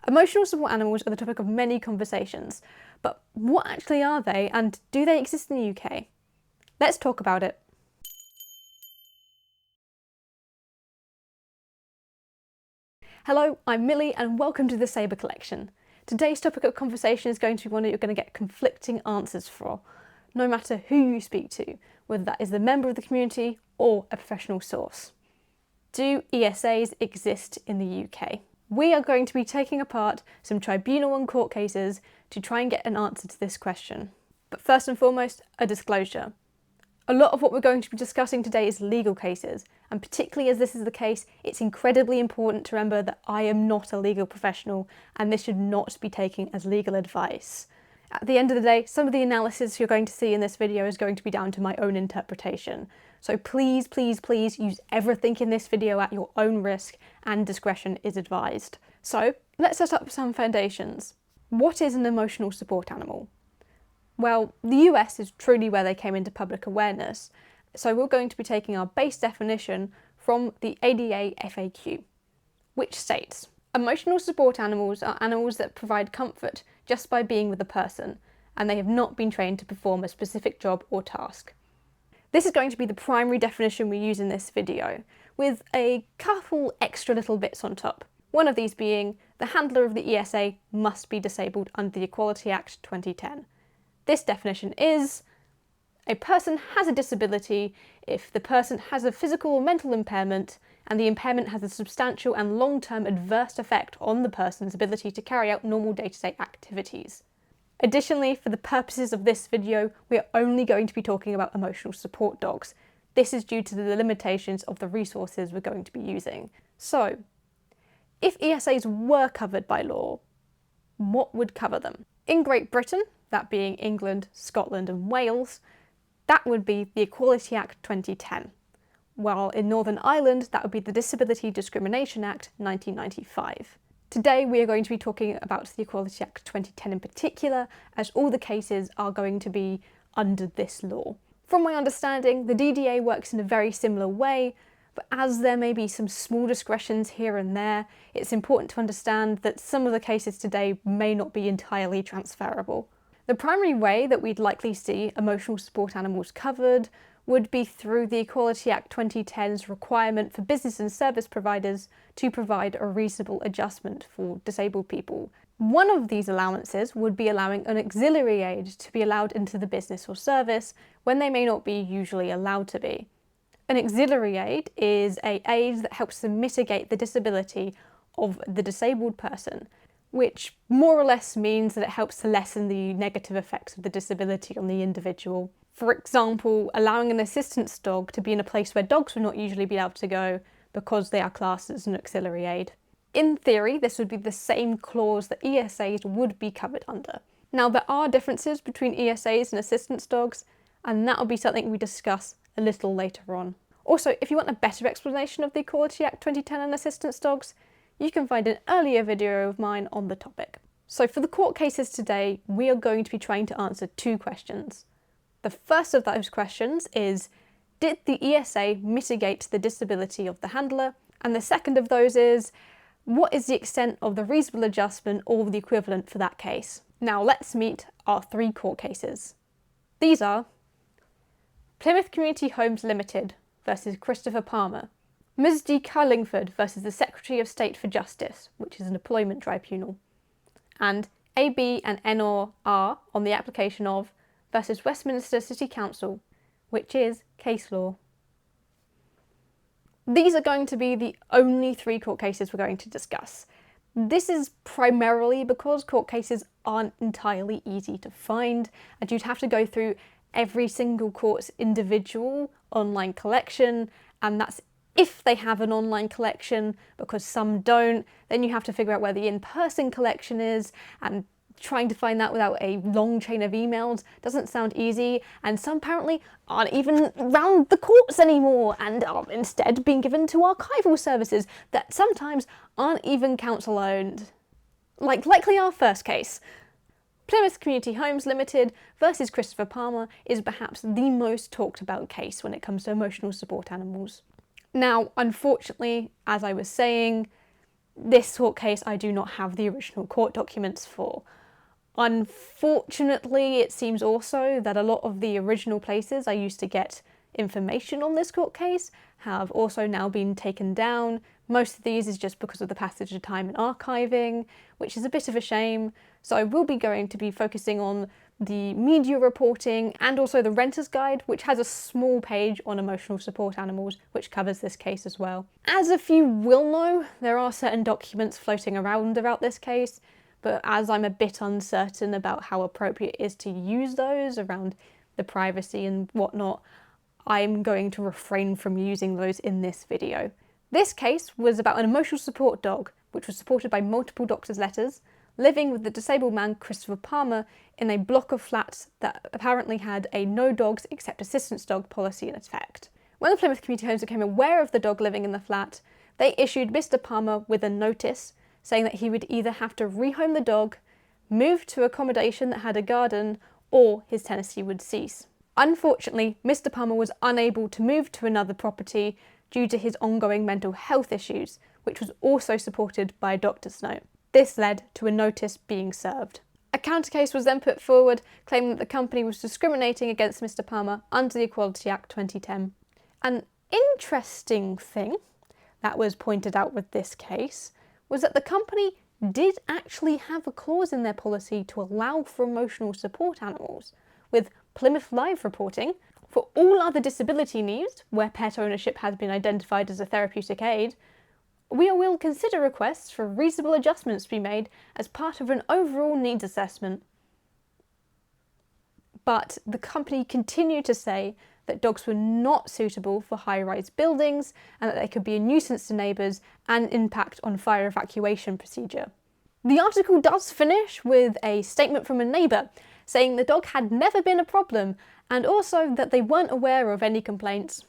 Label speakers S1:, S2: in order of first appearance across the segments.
S1: Emotional support animals are the topic of many conversations, but what actually are they and do they exist in the UK? Let's talk about it. Hello, I'm Millie and welcome to the Sabre Collection. Today's topic of conversation is going to be one that you're going to get conflicting answers for, no matter who you speak to, whether that is the member of the community or a professional source. Do ESAs exist in the UK? We are going to be taking apart some tribunal and court cases to try and get an answer to this question. But first and foremost, a disclosure. A lot of what we're going to be discussing today is legal cases, and particularly as this is the case, it's incredibly important to remember that I am not a legal professional and this should not be taken as legal advice. At the end of the day, some of the analysis you're going to see in this video is going to be down to my own interpretation. So please, please, please use everything in this video at your own risk and discretion is advised. So let's set up some foundations. What is an emotional support animal? Well, the US is truly where they came into public awareness, so we're going to be taking our base definition from the ADA FAQ, which states, emotional support animals are animals that provide comfort just by being with a person, and they have not been trained to perform a specific job or task. This is going to be the primary definition we use in this video, with a couple extra little bits on top. One of these being, the handler of the ESA must be disabled under the Equality Act 2010. This definition is, a person has a disability if the person has a physical or mental impairment and the impairment has a substantial and long-term adverse effect on the person's ability to carry out normal day-to-day activities. Additionally, for the purposes of this video, we are only going to be talking about emotional support dogs. This is due to the limitations of the resources we're going to be using. So, if ESAs were covered by law, what would cover them? In Great Britain, that being England, Scotland and Wales, that would be the Equality Act 2010, while in Northern Ireland that would be the Disability Discrimination Act 1995. Today we are going to be talking about the Equality Act 2010 in particular, as all the cases are going to be under this law. From my understanding, the DDA works in a very similar way, but as there may be some small discretions here and there, it's important to understand that some of the cases today may not be entirely transferable. The primary way that we'd likely see emotional support animals covered would be through the Equality Act 2010's requirement for business and service providers to provide a reasonable adjustment for disabled people. One of these allowances would be allowing an auxiliary aid to be allowed into the business or service when they may not be usually allowed to be. An auxiliary aid is an aid that helps to mitigate the disability of the disabled person, which more or less means that it helps to lessen the negative effects of the disability on the individual. For example, allowing an assistance dog to be in a place where dogs would not usually be able to go because they are classed as an auxiliary aid. In theory, this would be the same clause that ESAs would be covered under. Now, there are differences between ESAs and assistance dogs, and that will be something we discuss a little later on. Also, if you want a better explanation of the Equality Act 2010 and assistance dogs, you can find an earlier video of mine on the topic. So for the court cases today, we are going to be trying to answer two questions. The first of those questions is, did the ESA mitigate the disability of the handler? And the second of those is, what is the extent of the reasonable adjustment or the equivalent for that case? Now let's meet our three court cases. These are Plymouth Community Homes Limited versus Christopher Palmer, Ms. D. Cullingford versus the Secretary of State for Justice, which is an employment tribunal, and AB and Anor are on the application of versus Westminster City Council, which is case law. These are going to be the only three court cases we're going to discuss. This is primarily because court cases aren't entirely easy to find, and you'd have to go through every single court's individual online collection, and that's if they have an online collection, because some don't. Then you have to figure out where the in-person collection is, and trying to find that without a long chain of emails doesn't sound easy, and some apparently aren't even round the courts anymore and are instead being given to archival services that sometimes aren't even council owned. Like likely our first case. Plymouth Community Homes Limited versus Christopher Palmer is perhaps the most talked about case when it comes to emotional support animals. Now, unfortunately, as I was saying, this court case I do not have the original court documents for. Unfortunately, it seems also that a lot of the original places I used to get information on this court case have also now been taken down. Most of these is just because of the passage of time and archiving, which is a bit of a shame. So I will be going to be focusing on the media reporting and also the Renter's Guide, which has a small page on emotional support animals, which covers this case as well. As a few will know, there are certain documents floating around about this case, but as I'm a bit uncertain about how appropriate it is to use those around the privacy and whatnot, I'm going to refrain from using those in this video. This case was about an emotional support dog, which was supported by multiple doctors' letters, living with the disabled man Christopher Palmer in a block of flats that apparently had a no dogs except assistance dog policy in effect. When the Plymouth Community Homes became aware of the dog living in the flat, they issued Mr. Palmer with a notice saying that he would either have to rehome the dog, move to accommodation that had a garden, or his tenancy would cease. Unfortunately, Mr. Palmer was unable to move to another property due to his ongoing mental health issues, which was also supported by a doctor's note. This led to a notice being served. A counter case was then put forward, claiming that the company was discriminating against Mr. Palmer under the Equality Act 2010. An interesting thing that was pointed out with this case was that the company did actually have a clause in their policy to allow for emotional support animals, with Plymouth Live reporting, for all other disability needs where pet ownership has been identified as a therapeutic aid, we will consider requests for reasonable adjustments to be made as part of an overall needs assessment. But the company continued to say that dogs were not suitable for high-rise buildings and that they could be a nuisance to neighbours and impact on fire evacuation procedure. The article does finish with a statement from a neighbour saying the dog had never been a problem and also that they weren't aware of any complaints.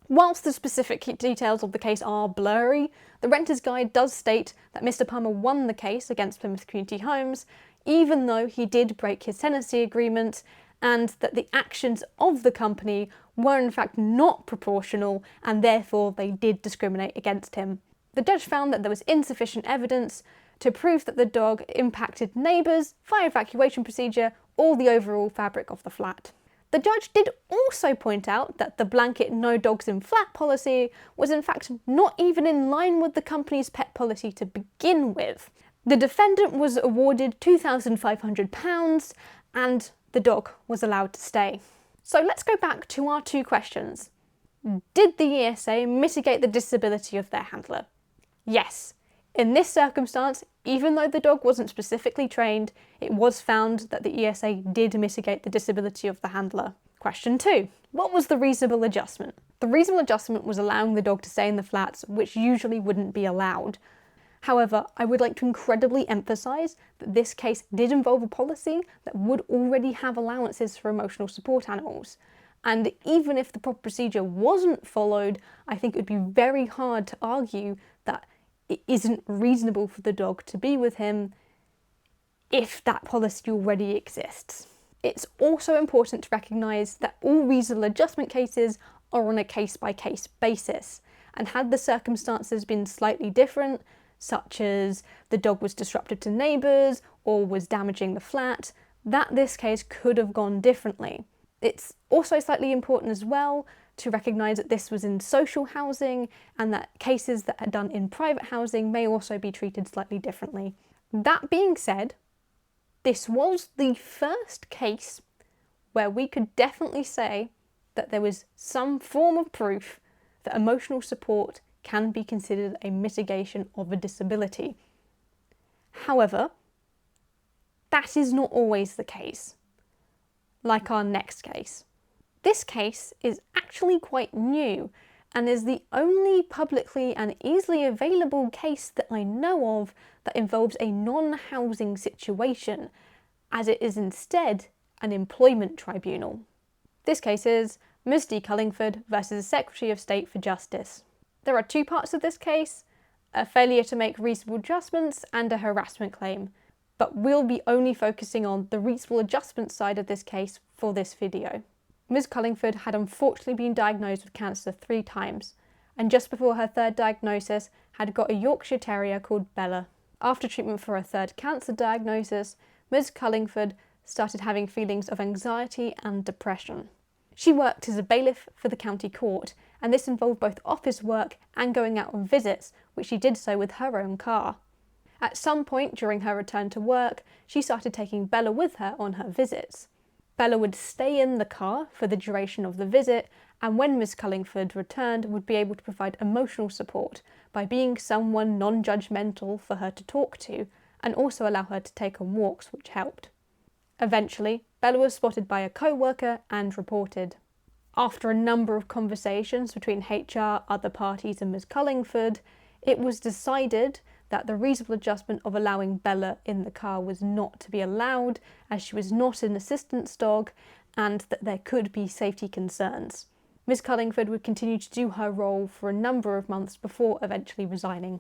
S1: Whilst the specific details of the case are blurry, the Renter's Guide does state that Mr. Palmer won the case against Plymouth Community Homes, even though he did break his tenancy agreement, and that the actions of the company were in fact not proportional and therefore they did discriminate against him. The judge found that there was insufficient evidence to prove that the dog impacted neighbours, fire evacuation procedure, or the overall fabric of the flat. The judge did also point out that the blanket no dogs in flat policy was in fact not even in line with the company's pet policy to begin with. The defendant was awarded £2,500 and the dog was allowed to stay. So let's go back to our two questions. Did the ESA mitigate the disability of their handler? Yes. In this circumstance, even though the dog wasn't specifically trained, it was found that the ESA did mitigate the disability of the handler. Question 2. What was the reasonable adjustment? The reasonable adjustment was allowing the dog to stay in the flats, which usually wouldn't be allowed. However, I would like to incredibly emphasise that this case did involve a policy that would already have allowances for emotional support animals. And even if the proper procedure wasn't followed, I think it would be very hard to argue that it isn't reasonable for the dog to be with him if that policy already exists. It's also important to recognise that all reasonable adjustment cases are on a case-by-case basis, and had the circumstances been slightly different, such as the dog was disruptive to neighbours or was damaging the flat, that this case could have gone differently. It's also slightly important as well to recognise that this was in social housing and that cases that are done in private housing may also be treated slightly differently. That being said, this was the first case where we could definitely say that there was some form of proof that emotional support can be considered a mitigation of a disability. However, that is not always the case, like our next case. This case is actually quite new and is the only publicly and easily available case that I know of that involves a non-housing situation, as it is instead an employment tribunal. This case is Ms. D. Cullingford versus Secretary of State for Justice. There are two parts of this case, a failure to make reasonable adjustments and a harassment claim, but we'll be only focusing on the reasonable adjustment side of this case for this video. Ms. Cullingford had unfortunately been diagnosed with cancer 3 times, and just before her third diagnosis had got a Yorkshire Terrier called Bella. After treatment for her third cancer diagnosis, Ms. Cullingford started having feelings of anxiety and depression. She worked as a bailiff for the county court, and this involved both office work and going out on visits, which she did so with her own car. At some point during her return to work, she started taking Bella with her on her visits. Bella would stay in the car for the duration of the visit, and when Miss Cullingford returned, would be able to provide emotional support by being someone non-judgmental for her to talk to, and also allow her to take on walks, which helped. Eventually, Bella was spotted by a co-worker and reported. After a number of conversations between HR, other parties and Miss Cullingford, it was decided that the reasonable adjustment of allowing Bella in the car was not to be allowed, as she was not an assistance dog, and that there could be safety concerns. Miss Cullingford would continue to do her role for a number of months before eventually resigning.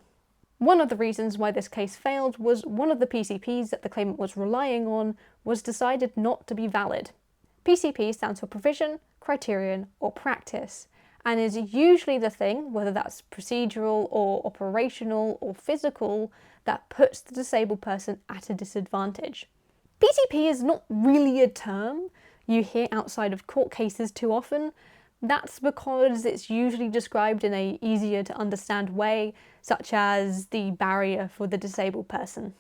S1: One of the reasons why this case failed was one of the PCPs that the claimant was relying on was decided not to be valid. PCP stands for provision, criterion, or practice, and is usually the thing, whether that's procedural or operational or physical, that puts the disabled person at a disadvantage. PCP is not really a term you hear outside of court cases too often. That's because it's usually described in an easier to understand way, such as the barrier for the disabled person.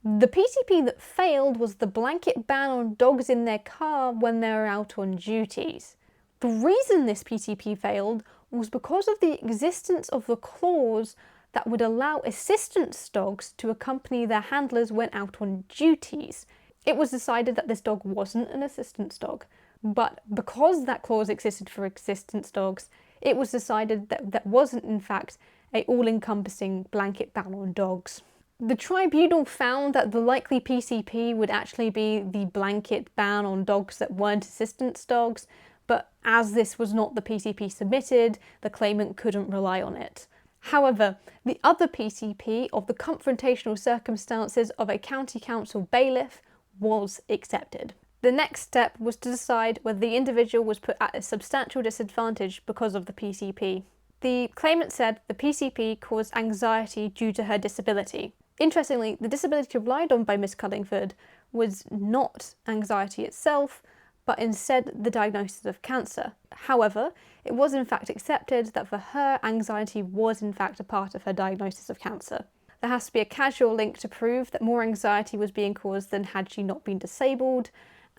S1: The PCP that failed was the blanket ban on dogs in their car when they were out on duties. The reason this PCP failed was because of the existence of the clause that would allow assistance dogs to accompany their handlers when out on duties. It was decided that this dog wasn't an assistance dog, but because that clause existed for assistance dogs, it was decided that that wasn't in fact an all-encompassing blanket ban on dogs. The tribunal found that the likely PCP would actually be the blanket ban on dogs that weren't assistance dogs, but as this was not the PCP submitted, the claimant couldn't rely on it. However, the other PCP of the confrontational circumstances of a county council bailiff was accepted. The next step was to decide whether the individual was put at a substantial disadvantage because of the PCP. The claimant said the PCP caused anxiety due to her disability. Interestingly, the disability relied on by Miss Cullingford was not anxiety itself, but instead the diagnosis of cancer. However, it was in fact accepted that for her, anxiety was in fact a part of her diagnosis of cancer. There has to be a causal link to prove that more anxiety was being caused than had she not been disabled,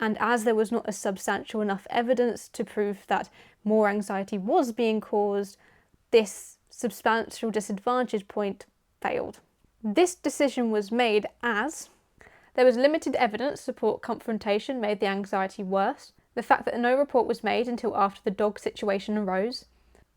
S1: and as there was not a substantial enough evidence to prove that more anxiety was being caused, this substantial disadvantage point failed. This decision was made as there was limited evidence to support confrontation made the anxiety worse, the fact that no report was made until after the dog situation arose,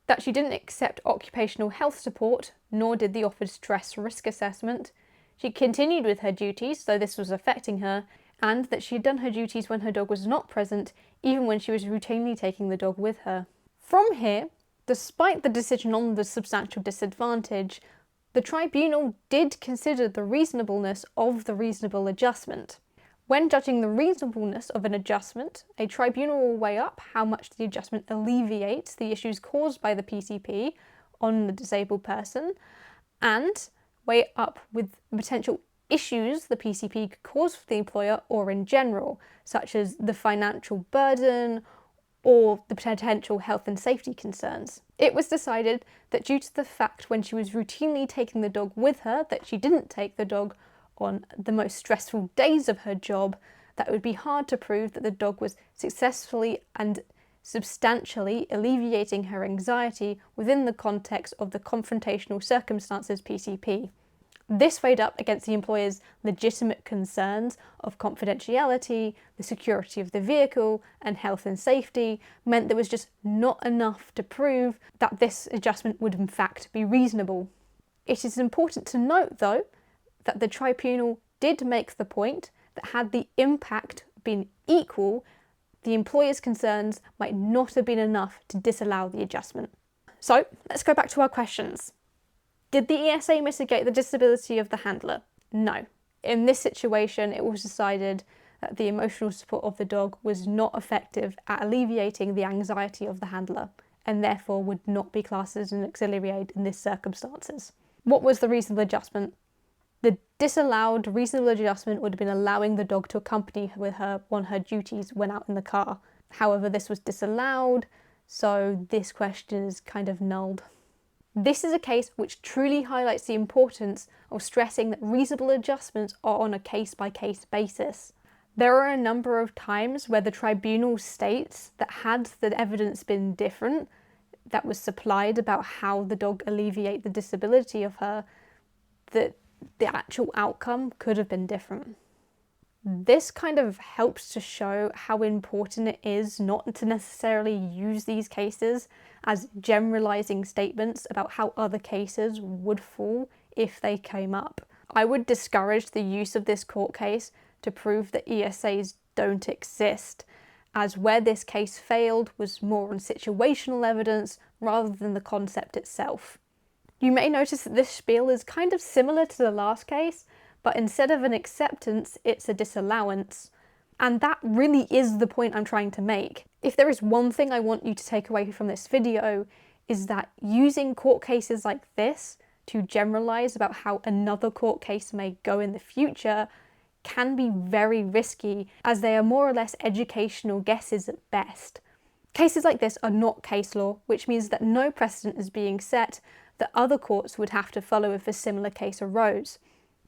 S1: that she didn't accept occupational health support, nor did the offered stress risk assessment, she continued with her duties, though this was affecting her, and that she had done her duties when her dog was not present, even when she was routinely taking the dog with her. From here, despite the decision on the substantial disadvantage, the tribunal did consider the reasonableness of the reasonable adjustment. When judging the reasonableness of an adjustment, a tribunal will weigh up how much the adjustment alleviates the issues caused by the PCP on the disabled person, and weigh it up with potential issues the PCP could cause for the employer or in general, such as the financial burden or the potential health and safety concerns. It was decided that due to the fact when she was routinely taking the dog with her that she didn't take the dog on the most stressful days of her job, that it would be hard to prove that the dog was successfully and substantially alleviating her anxiety within the context of the confrontational circumstances PCP. This weighed up against the employer's legitimate concerns of confidentiality, the security of the vehicle, and health and safety, meant there was just not enough to prove that this adjustment would in fact be reasonable. It is important to note, though, that the tribunal did make the point that had the impact been equal, the employer's concerns might not have been enough to disallow the adjustment. So, let's go back to our questions. Did the ESA mitigate the disability of the handler? No. In this situation, it was decided that the emotional support of the dog was not effective at alleviating the anxiety of the handler, and therefore would not be classed as an auxiliary aid in this circumstances. What was the reasonable adjustment? The disallowed reasonable adjustment would have been allowing the dog to accompany with her on her duties when out in the car. However, this was disallowed, so this question is kind of nulled. This is a case which truly highlights the importance of stressing that reasonable adjustments are on a case-by-case basis. There are a number of times where the tribunal states that had the evidence been different, that was supplied about how the dog alleviate the disability of her, that the actual outcome could have been different. This kind of helps to show how important it is not to necessarily use these cases as generalising statements about how other cases would fall if they came up. I would discourage the use of this court case to prove that ESAs don't exist, as where this case failed was more on situational evidence rather than the concept itself. You may notice that this spiel is kind of similar to the last case, but instead of an acceptance, it's a disallowance. And that really is the point I'm trying to make. If there is one thing I want you to take away from this video, is that using court cases like this to generalise about how another court case may go in the future can be very risky, as they are more or less educational guesses at best. Cases like this are not case law, which means that no precedent is being set that other courts would have to follow if a similar case arose.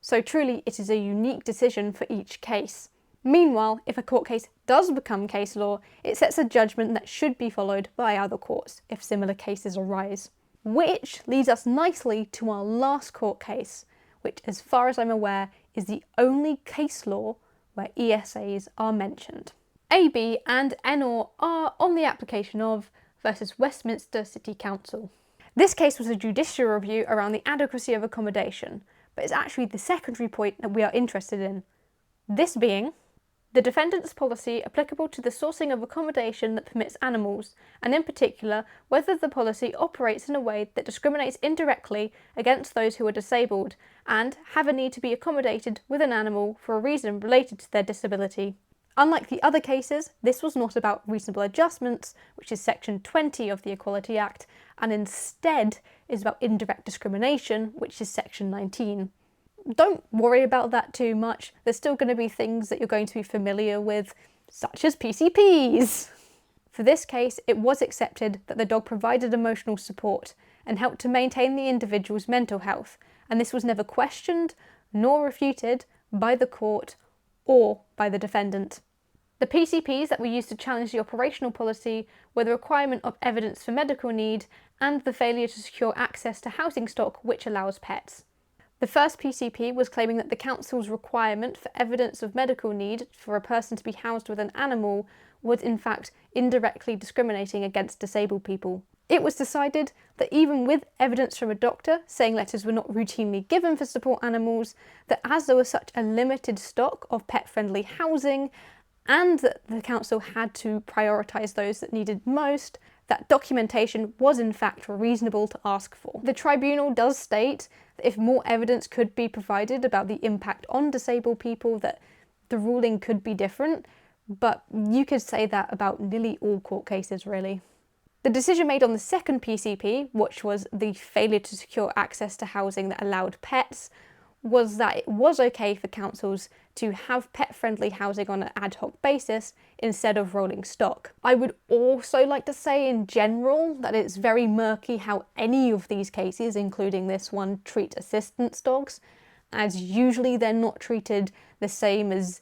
S1: So truly, it is a unique decision for each case. Meanwhile, if a court case does become case law, it sets a judgment that should be followed by other courts if similar cases arise. Which leads us nicely to our last court case, which, as far as I'm aware, is the only case law where ESAs are mentioned. AB and Anor are on the application of versus Westminster City Council. This case was a judicial review around the adequacy of accommodation, but it's actually the secondary point that we are interested in. This being the defendant's policy applicable to the sourcing of accommodation that permits animals, and in particular, whether the policy operates in a way that discriminates indirectly against those who are disabled and have a need to be accommodated with an animal for a reason related to their disability. Unlike the other cases, this was not about reasonable adjustments, which is Section 20 of the Equality Act, and instead is about indirect discrimination, which is Section 19. Don't worry about that too much. There's still going to be things that you're going to be familiar with, such as PCPs. For this case, it was accepted that the dog provided emotional support and helped to maintain the individual's mental health, and this was never questioned nor refuted by the court or by the defendant. The PCPs that were used to challenge the operational policy were the requirement of evidence for medical need and the failure to secure access to housing stock which allows pets. The first PCP was claiming that the council's requirement for evidence of medical need for a person to be housed with an animal was in fact indirectly discriminating against disabled people. It was decided that even with evidence from a doctor saying letters were not routinely given for support animals, that as there was such a limited stock of pet-friendly housing and that the council had to prioritise those that needed most, that documentation was in fact reasonable to ask for. The tribunal does state that if more evidence could be provided about the impact on disabled people, that the ruling could be different, but you could say that about nearly all court cases really. The decision made on the second PCP, which was the failure to secure access to housing that allowed pets, was that it was okay for councils to have pet-friendly housing on an ad hoc basis instead of rolling stock. I would also like to say in general that it's very murky how any of these cases, including this one, treat assistance dogs, as usually they're not treated the same as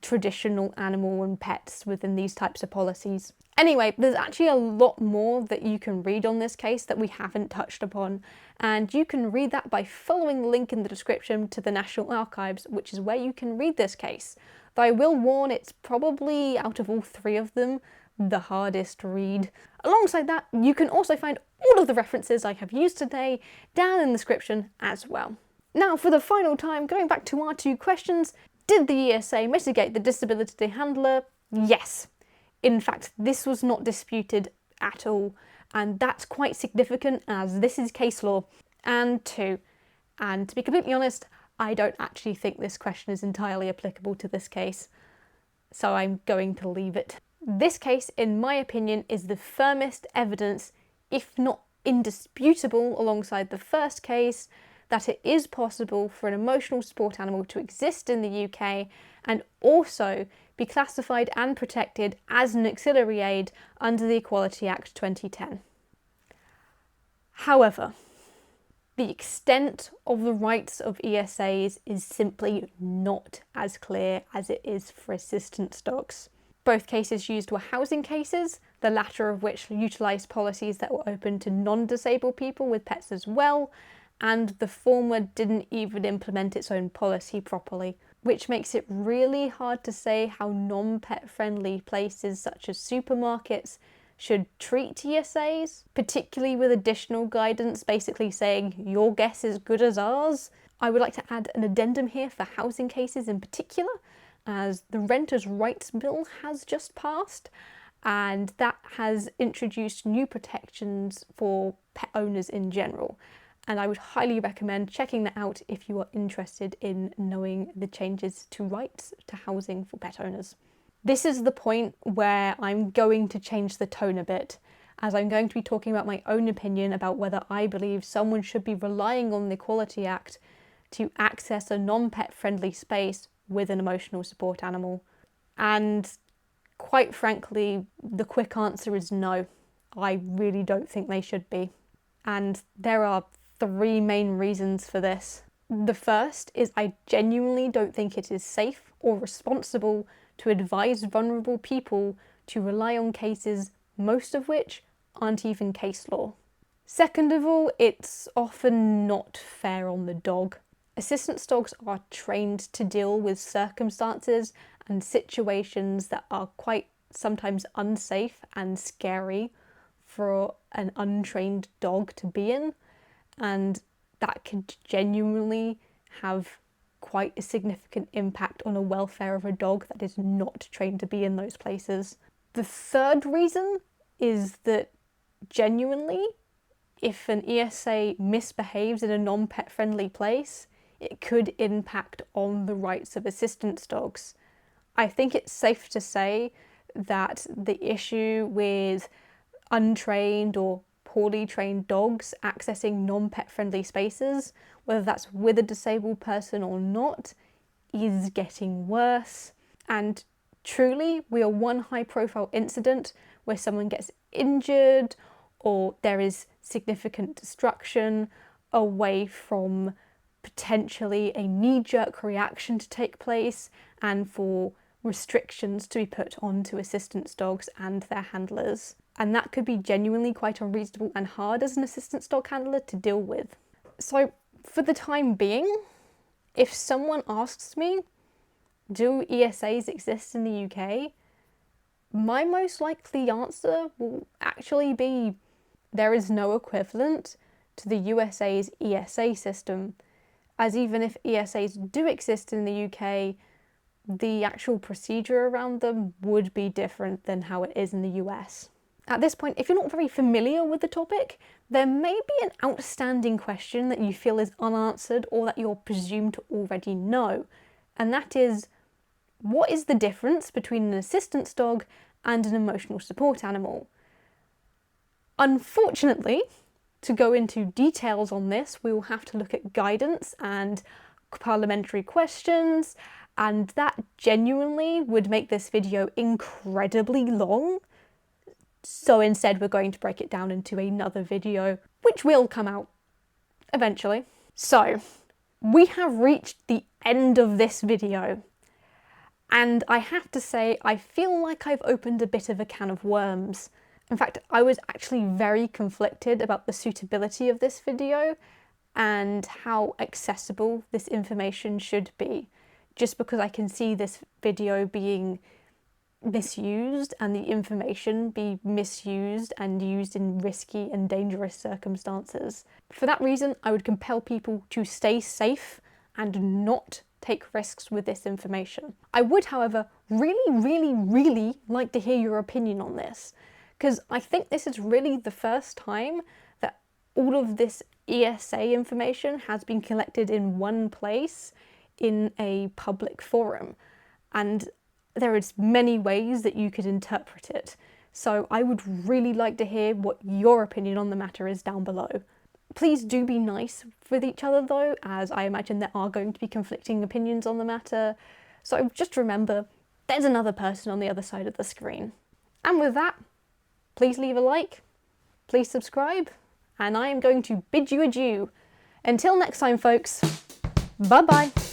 S1: traditional animal and pets within these types of policies. Anyway, there's actually a lot more that you can read on this case that we haven't touched upon, and you can read that by following the link in the description to the National Archives, which is where you can read this case. Though I will warn, it's probably, out of all three of them, the hardest read. Alongside that, you can also find all of the references I have used today down in the description as well. Now, for the final time, going back to our two questions, did the ESA mitigate the disability handler? Yes. In fact, this was not disputed at all, and that's quite significant as this is case law. And two, and to be completely honest, I don't actually think this question is entirely applicable to this case, so I'm going to leave it. This case, in my opinion, is the firmest evidence if not indisputable alongside the first case, that it is possible for an emotional support animal to exist in the UK and also be classified and protected as an auxiliary aid under the Equality Act 2010. However, the extent of the rights of ESAs is simply not as clear as it is for assistance dogs. Both cases used were housing cases, the latter of which utilised policies that were open to non-disabled people with pets as well, and the former didn't even implement its own policy properly, which makes it really hard to say how non-pet friendly places such as supermarkets should treat ESAs, particularly with additional guidance basically saying your guess is good as ours. I would like to add an addendum here for housing cases in particular, as the Renters' Rights Bill has just passed, and that has introduced new protections for pet owners in general. And I would highly recommend checking that out if you are interested in knowing the changes to rights to housing for pet owners. This is the point where I'm going to change the tone a bit, as I'm going to be talking about my own opinion about whether I believe someone should be relying on the Equality Act to access a non-pet friendly space with an emotional support animal. And quite frankly, the quick answer is no. I really don't think they should be. And there are 3 main reasons for this. The first is I genuinely don't think it is safe or responsible to advise vulnerable people to rely on cases, most of which aren't even case law. Second of all, it's often not fair on the dog. Assistance dogs are trained to deal with circumstances and situations that are quite sometimes unsafe and scary for an untrained dog to be in, and that could genuinely have quite a significant impact on the welfare of a dog that is not trained to be in those places. The third reason is that genuinely, if an ESA misbehaves in a non-pet friendly place, it could impact on the rights of assistance dogs. I think it's safe to say that the issue with untrained or poorly trained dogs accessing non-pet friendly spaces, whether that's with a disabled person or not, is getting worse. And truly, we are one high-profile incident where someone gets injured or there is significant destruction away from potentially a knee-jerk reaction to take place and for restrictions to be put onto assistance dogs and their handlers. And that could be genuinely quite unreasonable and hard as an assistance dog handler to deal with. So for the time being, if someone asks me, do ESAs exist in the UK? My most likely answer will actually be there is no equivalent to the USA's ESA system, as even if ESAs do exist in the UK, the actual procedure around them would be different than how it is in the US. At this point, if you're not very familiar with the topic, there may be an outstanding question that you feel is unanswered or that you're presumed to already know, and that is, what is the difference between an assistance dog and an emotional support animal? Unfortunately, to go into details on this, we will have to look at guidance and parliamentary questions, and that genuinely would make this video incredibly long. So instead we're going to break it down into another video, which will come out eventually. So, we have reached the end of this video. And I have to say, I feel like I've opened a bit of a can of worms. In fact, I was actually very conflicted about the suitability of this video and how accessible this information should be, just because I can see this video being misused and the information be misused and used in risky and dangerous circumstances. For that reason, I would compel people to stay safe and not take risks with this information. I would, however, really like to hear your opinion on this, because I think this is really the first time that all of this ESA information has been collected in one place in a public forum, and there is many ways that you could interpret it. So I would really like to hear what your opinion on the matter is down below. Please do be nice with each other though, as I imagine there are going to be conflicting opinions on the matter. So just remember, there's another person on the other side of the screen. And with that, please leave a like, please subscribe, and I am going to bid you adieu. Until next time, folks, bye-bye.